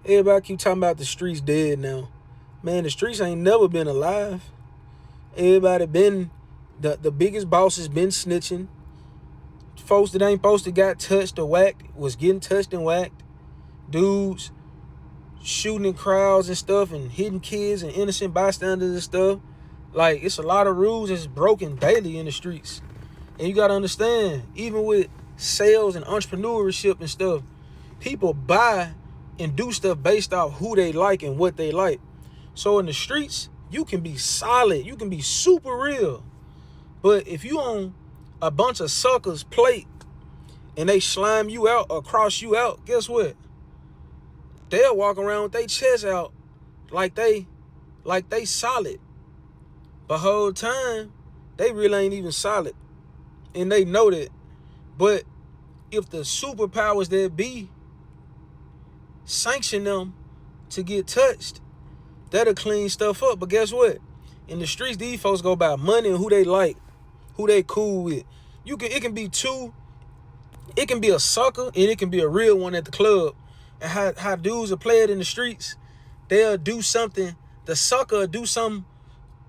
Everybody keep talking about the streets dead now. Man, the streets ain't never been alive. Everybody been the biggest bosses been snitching. Folks that ain't supposed to got touched or whacked was getting touched and whacked. Dudes shooting in crowds and stuff and hitting kids and innocent bystanders and stuff. Like, it's a lot of rules that's broken daily in the streets. And you gotta understand, even with sales and entrepreneurship and stuff, people buy and do stuff based off who they like and what they like. So in the streets, you can be solid, you can be super real. But if you on a bunch of suckers plate and they slime you out or cross you out, guess what? They'll walk around with their chest out like they solid. But whole time, they really ain't even solid. And they know that. But if the superpowers that be sanction them to get touched, that'll clean stuff up. But guess what? In the streets, these folks go by money and who they like, who they cool with. It can be two. It can be a sucker and it can be a real one at the club. And how dudes will play it in the streets, they'll do something. The sucker will do something.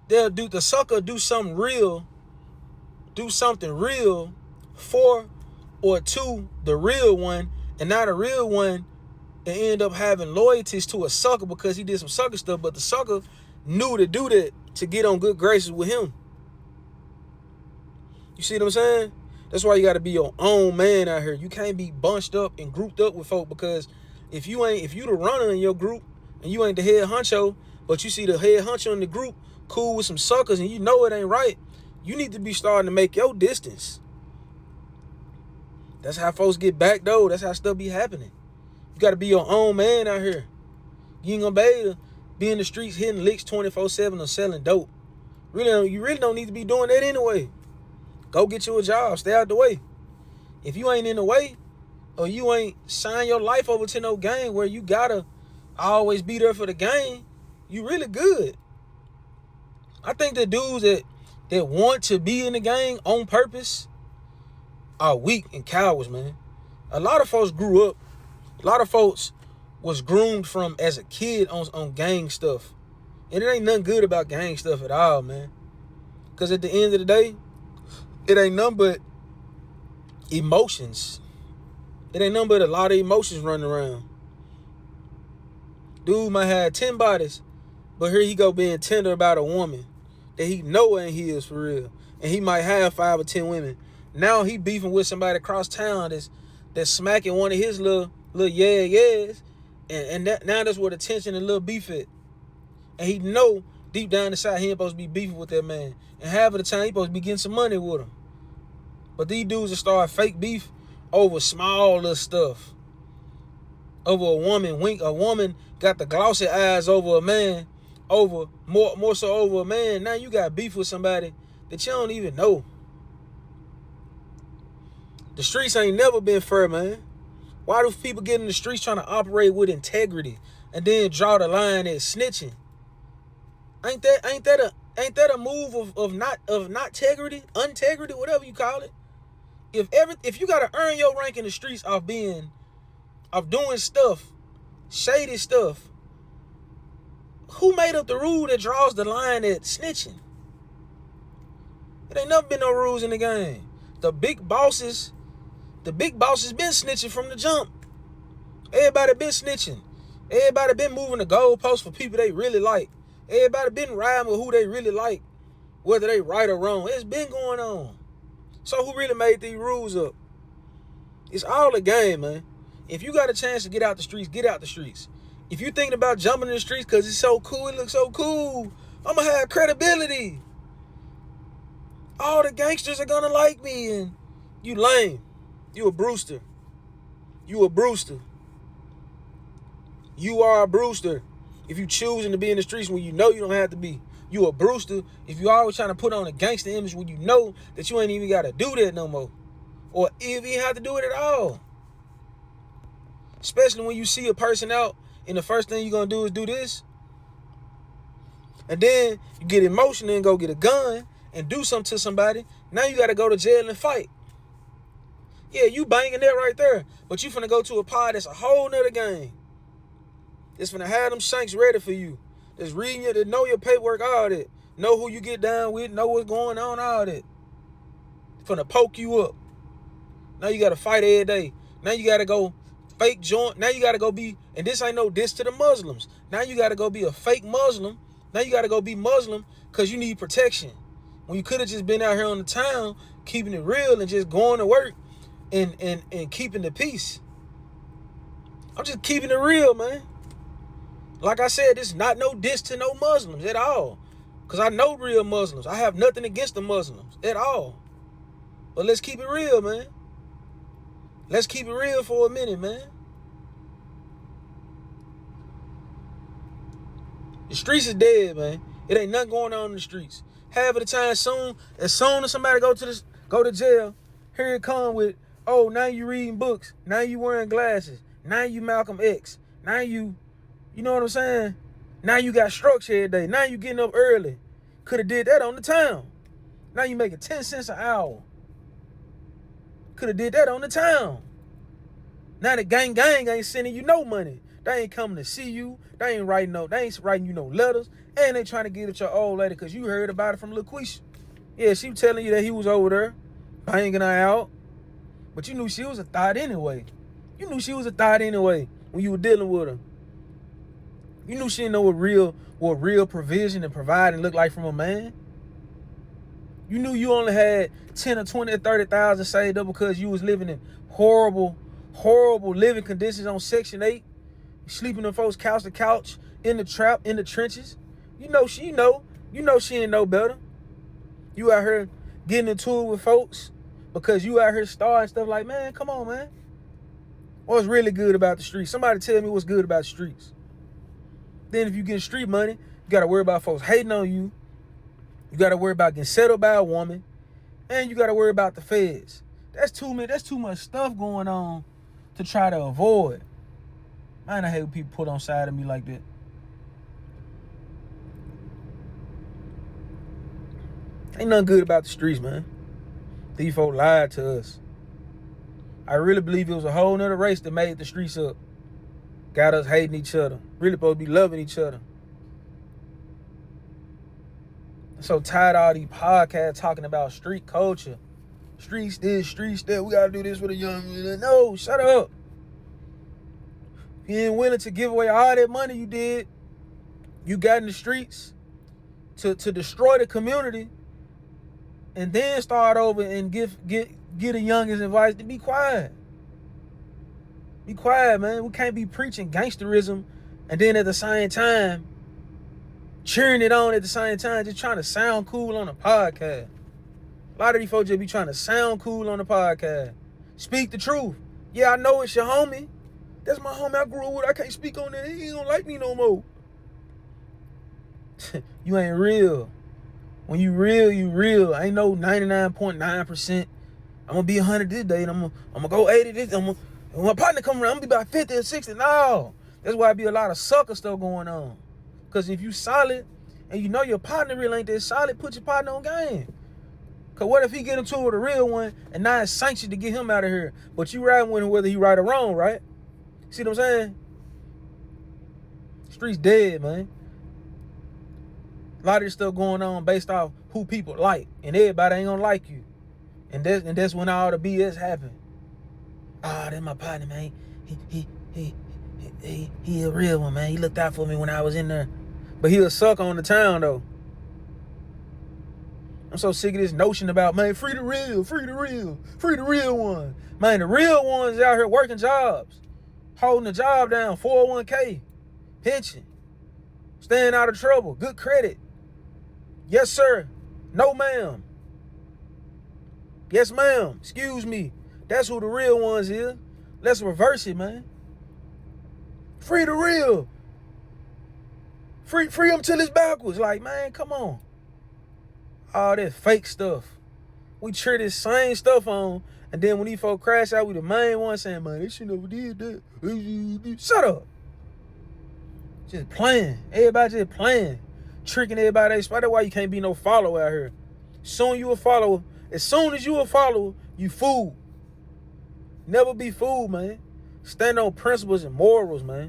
The sucker do something real. Do something real for or to the real one, and not a real one, and end up having loyalties to a sucker because he did some sucker stuff. But the sucker knew to do that to get on good graces with him. You see what I'm saying? That's why you got to be your own man out here. You can't be bunched up and grouped up with folk, because if you the runner in your group and you ain't the head honcho, but you see the head honcho in the group cool with some suckers and you know it ain't right, you need to be starting to make your distance. That's how folks get back though. That's how stuff be happening. You got to be your own man out here. You ain't gonna be able to be in the streets hitting licks 24/7 or selling dope. You really don't need to be doing that anyway. Go get you a job. Stay out the way. If you ain't in the way, or you ain't sign your life over to no game where you gotta always be there for the game, you really good. I think the dudes that want to be in the game on purpose are weak and cowards, man. A lot of folks grew up. A lot of folks was groomed from as a kid on gang stuff. And it ain't nothing good about gang stuff at all, man. Because at the end of the day, it ain't nothing but emotions. It ain't nothing but a lot of emotions running around. Dude might have 10 bodies, but here he go being tender about a woman that he know ain't his for real. And he might have 5 or 10 women. Now he beefing with somebody across town that's smacking one of his little yeahs. And now that's where the tension and little beef at. And he know deep down inside he ain't supposed to be beefing with that man. And half of the time he supposed to be getting some money with him. But these dudes will start fake beef over small little stuff. Over a woman. A woman got the glossy eyes over a man. More so over a man. Now you got beef with somebody that you don't even know. The streets ain't never been fair, man. Why do people get in the streets trying to operate with integrity and then draw the line at snitching? Ain't that a move of not integrity, whatever you call it? If you gotta earn your rank in the streets of doing stuff, shady stuff, who made up the rule that draws the line at snitching? It ain't never been no rules in the game. The big bosses been snitching from the jump. Everybody been snitching. Everybody been moving the goalposts for people they really like. Everybody been riding with who they really like, whether they right or wrong. It's been going on. So who really made these rules up? It's all a game, man. If you got a chance to get out the streets, get out the streets. If you thinking about jumping in the streets because it's so cool, it looks so cool, I'm going to have credibility. All the gangsters are going to like me, and you lame. You a Brewster. You a Brewster. You are a Brewster. If you choosing to be in the streets when you know you don't have to be. You a Brewster if you always trying to put on a gangster image when you know that you ain't even got to do that no more. Or if you have to do it at all. Especially when you see a person out and the first thing you're going to do is do this. And then you get emotional and go get a gun and do something to somebody. Now you got to go to jail and fight. Yeah, you banging that right there. But you finna go to a pod that's a whole nother game. It's finna have them shanks ready for you. Just reading it, know your paperwork, all that. Know who you get down with, know what's going on, all that. Finna poke you up. Now you gotta fight every day. Now you gotta go fake joint. Now you gotta go be, and this ain't no diss to the Muslims. Now you gotta go be a fake Muslim. Now you gotta go be Muslim because you need protection. When you could have just been out here on the town, keeping it real and just going to work and keeping the peace. I'm just keeping it real, man. Like I said, this is not no diss to no Muslims at all. Because I know real Muslims. I have nothing against the Muslims at all. But let's keep it real, man. Let's keep it real for a minute, man. The streets is dead, man. It ain't nothing going on in the streets. Half of the time, as soon as somebody go to jail, here it come with, oh, now you reading books. Now you wearing glasses. Now you Malcolm X. Now you know what I'm saying? Now you got structure every day. Now you getting up early. Could have did that on the town. Now you making 10 cents an hour. Could have did that on the town. Now the gang ain't sending you no money. They ain't coming to see you. They ain't writing you no letters. And they trying to get at your old lady because you heard about it from LaQuisha. Yeah, she was telling you that he was over there banging her out. But you knew she was a thought anyway. You knew she was a thought anyway when you were dealing with her. You knew she didn't know what real provision and providing looked like from a man. You knew you only had 10 or 20 or 30,000 saved up because you was living in horrible living conditions on Section 8. Sleeping on folks couch to couch, in the trap, in the trenches. You know she ain't know better. You out here getting into it with folks because you out here starting stuff like, man, come on, man. What's really good about the streets? Somebody tell me what's good about the streets. Then if you get street money, you got to worry about folks hating on you. You got to worry about getting settled by a woman. And you got to worry about the feds. That's too much stuff going on to try to avoid. Man, I hate when people put on side of me like that. Ain't nothing good about the streets, man. These folks lied to us. I really believe it was a whole nother race that made the streets up. Got us hating each other. Really supposed to be loving each other. I'm so tired of all these podcasts talking about street culture. Streets this, streets that. We got to do this with a young man. No, shut up. You ain't willing to give away all that money you did. You got in the streets to destroy the community and then start over and get a youngest advice to be quiet. Be quiet, man. We can't be preaching gangsterism and then at the same time cheering it on at the same time, just trying to sound cool on a podcast. A lot of these folks just be trying to sound cool on the podcast. Speak the truth. Yeah, I know it's your homie. That's my homie I grew up with. I can't speak on that. He ain't gonna like me no more. You ain't real. When you real, you real. Ain't no 99.9%. I'm gonna be 100 this day and I'm gonna go 80 this. When my partner come around, I'm gonna be about 50 or 60. No. That's why it be a lot of sucker stuff going on. Because if you solid and you know your partner really ain't that solid, put your partner on game. Because what if he get into it with a real one and now it's sanctioned to get him out of here? But you riding with him whether he right or wrong, right? See what I'm saying? Streets dead, man. A lot of this stuff going on based off who people like. And everybody ain't gonna like you. And that's when all the BS happen. That's my partner, man. He a real one, man. He looked out for me when I was in there. But he'll suck on the town, though. I'm so sick of this notion about, man, free the real one. Man, the real ones out here working jobs. Holding the job down, 401k, pension, staying out of trouble, good credit. Yes, sir. No, ma'am. Yes, ma'am. Excuse me. That's who the real ones is. Let's reverse it, man. Free the real. Free them till it's backwards. Like, man, come on. All that fake stuff. We cheer this same stuff on, and then when these folks crash out, we the main one saying, man, they should never did that. Shut up. Just playing. Everybody just playing. Tricking everybody. That's why you can't be no follower out here. As soon as you a follower, you fool. Never be fooled, man. Stand on principles and morals, man.